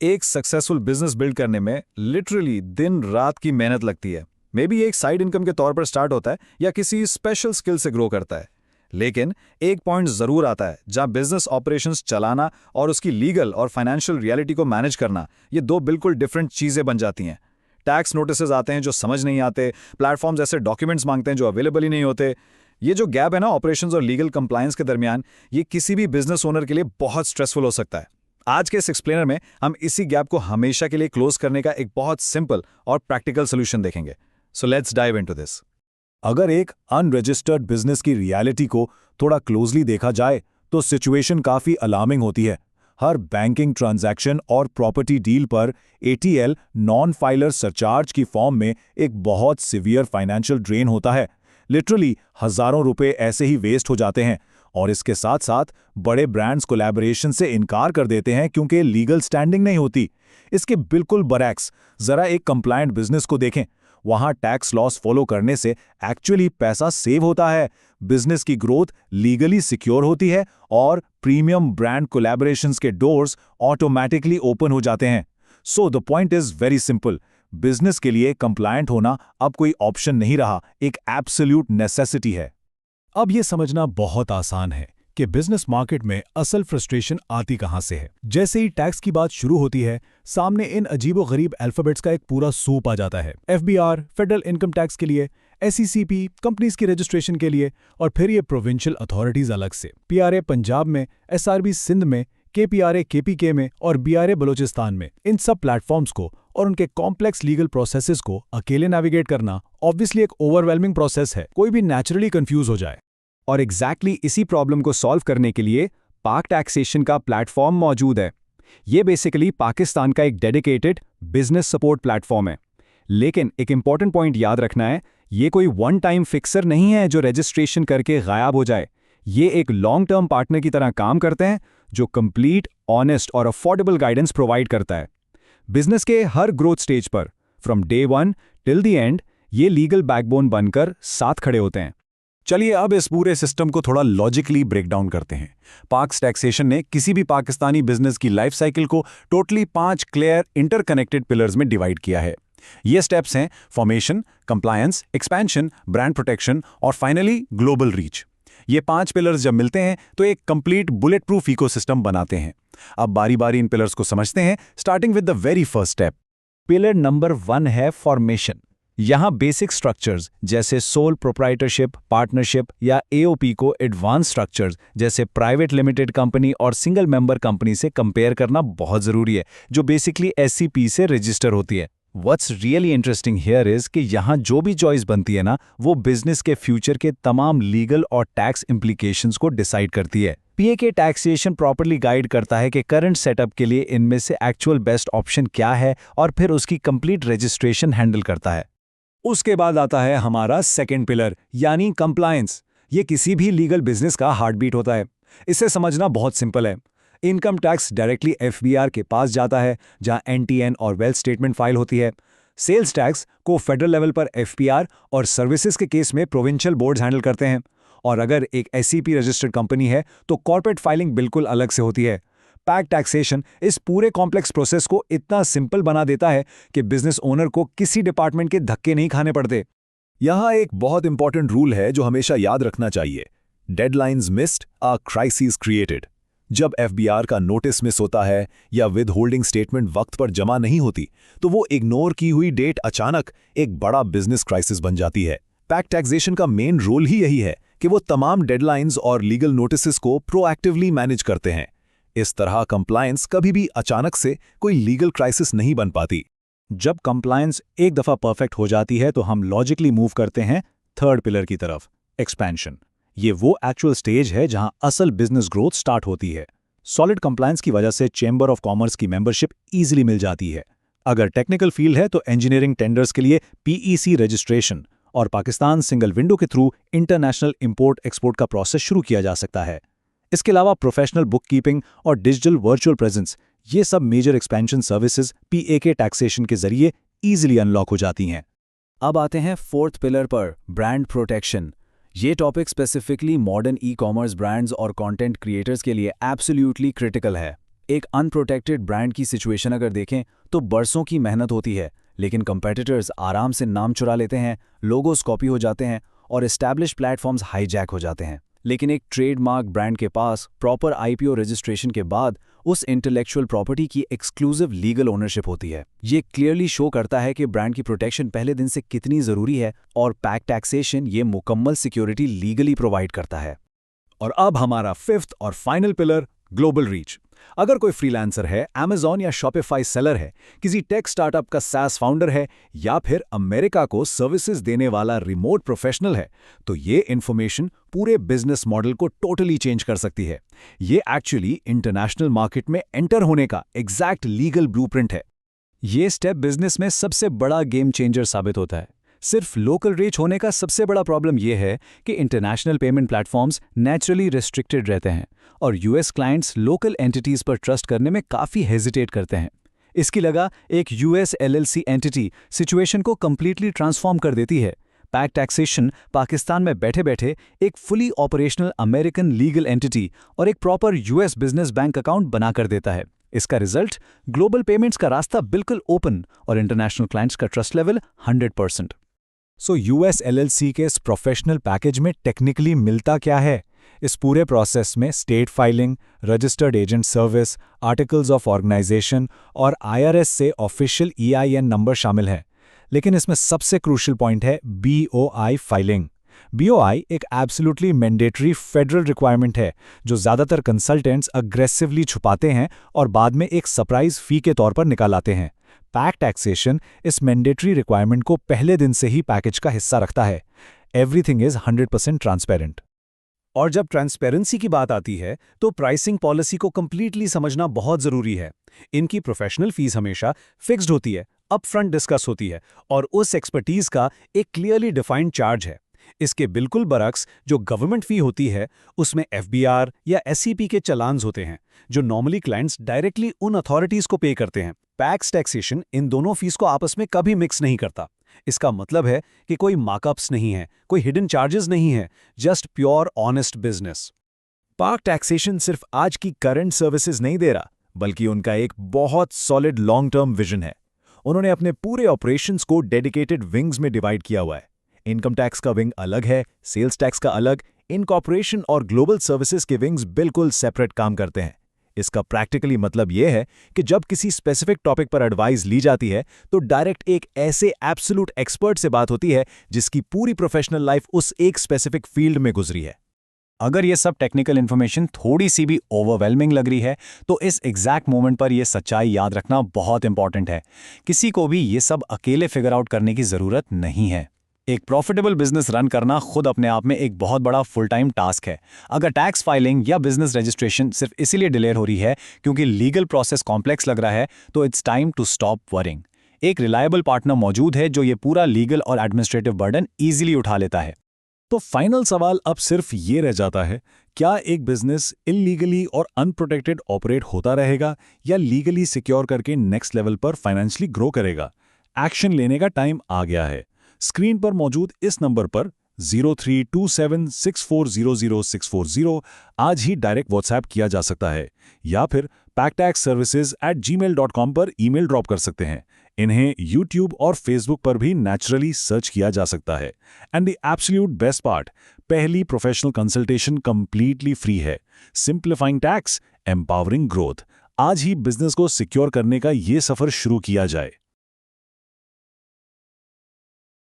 एक successful business build करने में लिटरली दिन रात की मेहनत लगती है। मे बी एक साइड इनकम के तौर पर स्टार्ट होता है या किसी स्पेशल स्किल से ग्रो करता है। लेकिन एक पॉइंट जरूर आता है जहां बिजनेस ऑपरेशंस चलाना और उसकी लीगल और फाइनेंशियल रियलिटी को मैनेज करना, ये दो बिल्कुल डिफरेंट चीजें बन जाती हैं। टैक्स नोटिसेस आते हैं जो समझ नहीं आते, प्लेटफॉर्म्स ऐसे डॉक्यूमेंट्स मांगते हैं जो अवेलेबल ही नहीं होते। ये जो गैप है ना ऑपरेशंस और लीगल कंप्लायंस के दरमियान, ये किसी भी बिजनेस ओनर के लिए बहुत स्ट्रेसफुल हो सकता है। आज के इस एक्सप्लेनर में हम इसी गैप को हमेशा के लिए क्लोज करने का एक बहुत सिंपल और प्रैक्टिकल सोल्यूशन देखेंगे। So let's dive into this. अगर एक अनरजिस्टर्ड बिजनेस की रियलिटी को थोड़ा क्लोजली देखा जाए तो सिचुएशन काफी अलार्मिंग होती है। हर बैंकिंग ट्रांजैक्शन और प्रॉपर्टी डील पर एटीएल नॉन फाइलर सरचार्ज की फॉर्म में एक बहुत सिवियर फाइनेंशियल ड्रेन होता है। लिटरली हजारों रुपए ऐसे ही वेस्ट हो जाते हैं और इसके साथ साथ बड़े ब्रांड्स कोलैबोरेशन से इनकार कर देते हैं क्योंकि लीगल स्टैंडिंग नहीं होती। इसके बिल्कुल बरैक्स जरा एक कंप्लायंट बिजनेस को देखें। वहां टैक्स लॉस फॉलो करने से एक्चुअली पैसा सेव होता है, बिजनेस की ग्रोथ लीगली सिक्योर होती है और प्रीमियम ब्रांड कोलैबोरेशंस के डोर्स ऑटोमेटिकली ओपन हो जाते हैं। So the point is very simple, business के लिए कंप्लायंट होना अब कोई ऑप्शन नहीं रहा, एक एब्सोल्यूट नेसेसिटी है। अब यह समझना बहुत आसान है कि बिजनेस मार्केट में असल फ्रस्ट्रेशन आती कहां से है। जैसे ही टैक्स की बात शुरू होती है, सामने इन अजीबोगरीब अल्फाबेट्स का एक पूरा सूप आ जाता है। एफबीआर फेडरल इनकम टैक्स के लिए, एसईसीपी कंपनीज की रजिस्ट्रेशन के लिए, और फिर ये प्रोविंशियल अथॉरिटीज अलग से, पीआरए पंजाब में, एसआरबी सिंध में, केपीआरए केपीके में और बीआरए बलूचिस्तान में। इन सब प्लेटफॉर्म्स को और उनके कॉम्प्लेक्स लीगल प्रोसेसेस को अकेले नेविगेट करना ऑब्वियसली एक ओवरवेलमिंग प्रोसेस है, कोई भी नेचुरली कंफ्यूज हो जाए। और एग्जैक्टली इसी प्रॉब्लम को सॉल्व करने के लिए पाक टैक्सेशन का प्लेटफॉर्म मौजूद है। ये बेसिकली पाकिस्तान का एक डेडिकेटेड बिजनेस सपोर्ट प्लेटफॉर्म है। लेकिन एक इंपॉर्टेंट पॉइंट याद रखना है, ये कोई वन टाइम फिक्सर नहीं है जो रजिस्ट्रेशन करके गायब हो जाए। ये एक लॉन्ग टर्म पार्टनर की तरह काम करते हैं जो कंप्लीट, ऑनेस्ट और अफोर्डेबल गाइडेंस प्रोवाइड करता है। बिजनेस के हर ग्रोथ स्टेज पर from day 1 till the end ये लीगल बैकबोन बनकर साथ खड़े होते हैं। चलिए अब इस पूरे सिस्टम को थोड़ा लॉजिकली ब्रेक डाउन करते हैं। पाक्स टैक्सेशन ने किसी भी पाकिस्तानी बिजनेस की लाइफ साइकिल को टोटली 5 क्लियर इंटरकनेक्टेड पिलर्स में डिवाइड किया है। ये स्टेप्स हैं formation, compliance, expansion, brand protection और फाइनली ग्लोबल रीच। ये 5 पिलर्स जब मिलते हैं तो एक कंप्लीट बुलेट प्रूफ इकोसिस्टम बनाते हैं। अब बारी बारी इन पिलर्स को समझते हैं, starting with the very first step. Pillar number 1 है फॉर्मेशन। यहाँ बेसिक स्ट्रक्चर्स जैसे सोल प्रोप्राइटरशिप, पार्टनरशिप या एओपी को एडवांस स्ट्रक्चर्स जैसे प्राइवेट लिमिटेड कंपनी और सिंगल मेंबर कंपनी से कंपेयर करना बहुत ज़रूरी है, जो बेसिकली एससीपी से रजिस्टर होती है। What's really interesting here is कि यहाँ जो भी चॉइस बनती है ना, वो बिजनेस के फ्यूचर के तमाम लीगल और टैक्स इम्प्लीकेशंस को डिसाइड करती है। पीएके टैक्सेशन प्रॉपर्ली गाइड करता है कि करंट सेटअप के लिए इनमें से एक्चुअल बेस्ट ऑप्शन क्या है और फिर उसकी कंप्लीट रजिस्ट्रेशन हैंडल करता है। उसके बाद आता है हमारा सेकंड पिलर यानी कंप्लायंस। ये किसी भी लीगल बिजनेस का हार्ट बीट होता है। इसे समझना बहुत सिंपल है। इनकम टैक्स डायरेक्टली एफबीआर के पास जाता है जहां एनटीएन और वेल्थ स्टेटमेंट फाइल होती है। सेल्स टैक्स को फेडरल लेवल पर एफपीआर और सर्विसेज के केस में प्रोविंशियल बोर्ड्स हैंडल करते हैं। और अगर एक एससीपी रजिस्टर्ड कंपनी है तो कॉर्पोरेट फाइलिंग बिल्कुल अलग से होती है। पैक टैक्सेशन इस पूरे कॉम्प्लेक्स प्रोसेस को इतना सिंपल बना देता है कि बिजनेस ओनर को किसी डिपार्टमेंट के धक्के नहीं खाने पड़ते। यहां एक बहुत इंपॉर्टेंट रूल है जो हमेशा याद रखना चाहिए, deadlines missed are crisis created. जब एफबीआर का नोटिस मिस होता है या विद होल्डिंग स्टेटमेंट वक्त पर जमा नहीं होती, तो वो इग्नोर की हुई डेट अचानक एक बड़ा बिजनेस क्राइसिस बन जाती है। पैक टैक्सेशन का मेन रोल ही यही है कि वो तमाम डेडलाइंस और लीगल नोटिसेस को प्रोएक्टिवली मैनेज करते हैं। इस तरह कंप्लायंस कभी भी अचानक से कोई लीगल क्राइसिस नहीं बन पाती। जब कंप्लायंस एक दफा परफेक्ट हो जाती है तो हम लॉजिकली मूव करते हैं थर्ड पिलर की तरफ, एक्सपेंशन। ये वो एक्चुअल स्टेज है जहां असल बिजनेस ग्रोथ स्टार्ट होती है। सॉलिड कंप्लायंस की वजह से चेंबर ऑफ कॉमर्स की मेंबरशिप इजीली मिल जाती है। अगर टेक्निकल फील्ड है तो इंजीनियरिंग टेंडर्स के लिए पीईसी रजिस्ट्रेशन और पाकिस्तान सिंगल विंडो के थ्रू इंटरनेशनल इंपोर्ट एक्सपोर्ट का प्रोसेस शुरू किया जा सकता है। इसके अलावा प्रोफेशनल बुक कीपिंग और डिजिटल वर्चुअल प्रेजेंस, ये सब मेजर एक्सपेंशन सर्विसेज पीएके टैक्सेशन के जरिए इजीली अनलॉक हो जाती हैं। अब आते हैं फोर्थ पिलर पर, ब्रांड प्रोटेक्शन। ये topic specifically modern e commerce brands और कंटेंट क्रिएटर्स के लिए एब्सोल्युटली क्रिटिकल है। एक अनप्रोटेक्टेड ब्रांड की सिचुएशन अगर देखें तो बरसों की मेहनत होती है, लेकिन कंपेटिटर्स आराम से नाम चुरा लेते हैं, लोगोस कॉपी हो जाते हैं और एस्टैब्लिश प्लेटफॉर्म्स हाईजैक हो जाते हैं। लेकिन एक ट्रेडमार्क ब्रांड के पास प्रॉपर आईपीओ रजिस्ट्रेशन के बाद उस इंटेलेक्चुअल प्रॉपर्टी की एक्सक्लूसिव लीगल ओनरशिप होती है। ये क्लियरली शो करता है कि ब्रांड की प्रोटेक्शन पहले दिन से कितनी ज़रूरी है और पैक टैक्सेशन ये मुकम्मल सिक्योरिटी लीगली प्रोवाइड करता है। और अब हमारा फिफ्थ और फाइनल पिलर, ग्लोबल रीच। अगर कोई फ्रीलांसर है, Amazon या Shopify सेलर है, किसी टेक स्टार्टअप का SaaS फाउंडर है या फिर अमेरिका को सर्विसेज देने वाला रिमोट प्रोफेशनल है, तो ये इन्फॉर्मेशन पूरे बिजनेस मॉडल को टोटली चेंज कर सकती है। ये एक्चुअली इंटरनेशनल मार्केट में एंटर होने का एग्जैक्ट लीगल ब्लूप्रिंट है। ये स्टेप बिजनेस में सबसे बड़ा गेम चेंजर साबित होता है। सिर्फ लोकल रीच होने का सबसे बड़ा प्रॉब्लम यह है कि international payment platforms naturally restricted रहते हैं और यूएस क्लाइंट्स लोकल एंटिटीज पर ट्रस्ट करने में काफ़ी हेजिटेट करते हैं। इसकी लगा एक यूएस एलएलसी एंटिटी सिचुएशन को कंप्लीटली ट्रांसफॉर्म कर देती है। पैक टैक्सेशन पाकिस्तान में बैठे बैठे एक fully operational American legal entity और एक proper US business bank account बना कर देता है। इसका रिजल्ट, ग्लोबल पेमेंट्स का रास्ता बिल्कुल ओपन और इंटरनेशनल क्लाइंट्स का trust level 100%। So US LLC के इस प्रोफेशनल पैकेज में टेक्निकली मिलता क्या है? इस पूरे प्रोसेस में state filing, registered agent service, articles of organization और आईआरएस से ऑफिशियल ईआईएन नंबर शामिल हैं। लेकिन इसमें सबसे क्रूशियल पॉइंट है बीओआई फाइलिंग। बीओआई एक एब्सोल्युटली मैंडेटरी फेडरल रिक्वायरमेंट है जो ज़्यादातर कंसल्टेंट्स अग्रेसिवली छुपाते हैं और बाद में एक सरप्राइज फी के तौर पर निकाल आते हैं। पैक टैक्सेशन इस मैंडेटरी रिक्वायरमेंट को पहले दिन से ही पैकेज का हिस्सा रखता है। Everything is 100% transparent. और जब ट्रांसपेरेंसी की बात आती है तो प्राइसिंग पॉलिसी को कंप्लीटली समझना बहुत ज़रूरी है। इनकी प्रोफेशनल फीस हमेशा फिक्स्ड होती है, अपफ्रंट डिस्कस होती है और उस एक्सपर्टीज का एक क्लियरली डिफाइंड चार्ज है। इसके बिल्कुल बरक्स जो गवर्नमेंट फी होती है उसमें एफबीआर या एससीपी के चलान्स होते हैं जो नॉर्मली क्लाइंट्स डायरेक्टली उन अथॉरिटीज को पे करते हैं। पैक्स टैक्सेशन इन दोनों फीस को आपस में कभी मिक्स नहीं करता। इसका मतलब है कि कोई मार्कअप्स नहीं है, कोई हिडन चार्जेस नहीं है, just pure honest business. Pack taxation सिर्फ आज की करंट सर्विसेज नहीं दे रहा, बल्कि उनका एक बहुत सॉलिड लॉन्ग टर्म विजन है। उन्होंने अपने पूरे ऑपरेशंस को डेडिकेटेड विंग्स में डिवाइड किया हुआ है। इनकम टैक्स का विंग अलग है, सेल्स टैक्स का अलग, इनकॉर्पोरेशन और ग्लोबल सर्विसेज के विंग्स बिल्कुल सेपरेट काम करते हैं। इसका प्रैक्टिकली मतलब यह है कि जब किसी स्पेसिफिक टॉपिक पर एडवाइस ली जाती है तो डायरेक्ट एक ऐसे एब्सोल्यूट एक्सपर्ट से बात होती है जिसकी पूरी प्रोफेशनल लाइफ उस एक स्पेसिफिक फील्ड में गुजरी है। अगर ये सब टेक्निकल इन्फॉर्मेशन थोड़ी सी भी ओवरवेलमिंग लग रही है तो इस एग्जैक्ट मोमेंट पर यह सच्चाई याद रखना बहुत इंपॉर्टेंट है। किसी को भी ये सब अकेले फिगर आउट करने की ज़रूरत नहीं है। एक प्रॉफिटेबल बिजनेस रन करना खुद अपने आप में एक बहुत बड़ा फुल टाइम टास्क है। अगर टैक्स फाइलिंग या बिजनेस रजिस्ट्रेशन सिर्फ इसीलिए डिले हो रही है क्योंकि लीगल प्रोसेस कॉम्प्लेक्स लग रहा है तो it's time to stop worrying. एक रिलायबल पार्टनर मौजूद है जो ये पूरा लीगल और एडमिनिस्ट्रेटिव बर्डन ईजिली उठा लेता है। तो फाइनल सवाल अब सिर्फ ये रह जाता है, क्या एक बिजनेस इलीगली और अनप्रोटेक्टेड ऑपरेट होता रहेगा या लीगली सिक्योर करके नेक्स्ट लेवल पर फाइनेंशियली ग्रो करेगा? एक्शन लेने का टाइम आ गया है। स्क्रीन पर मौजूद इस नंबर पर 032764000640 आज ही डायरेक्ट व्हाट्सएप किया जा सकता है या फिर pactaxservices@gmail.com पर ईमेल ड्रॉप कर सकते हैं। इन्हें YouTube और Facebook पर भी नेचुरली सर्च किया जा सकता है। And the absolute best part, पहली प्रोफेशनल कंसल्टेशन कंप्लीटली फ्री है। Simplifying tax, empowering growth. आज ही बिजनेस को सिक्योर करने का ये सफर शुरू किया जाए।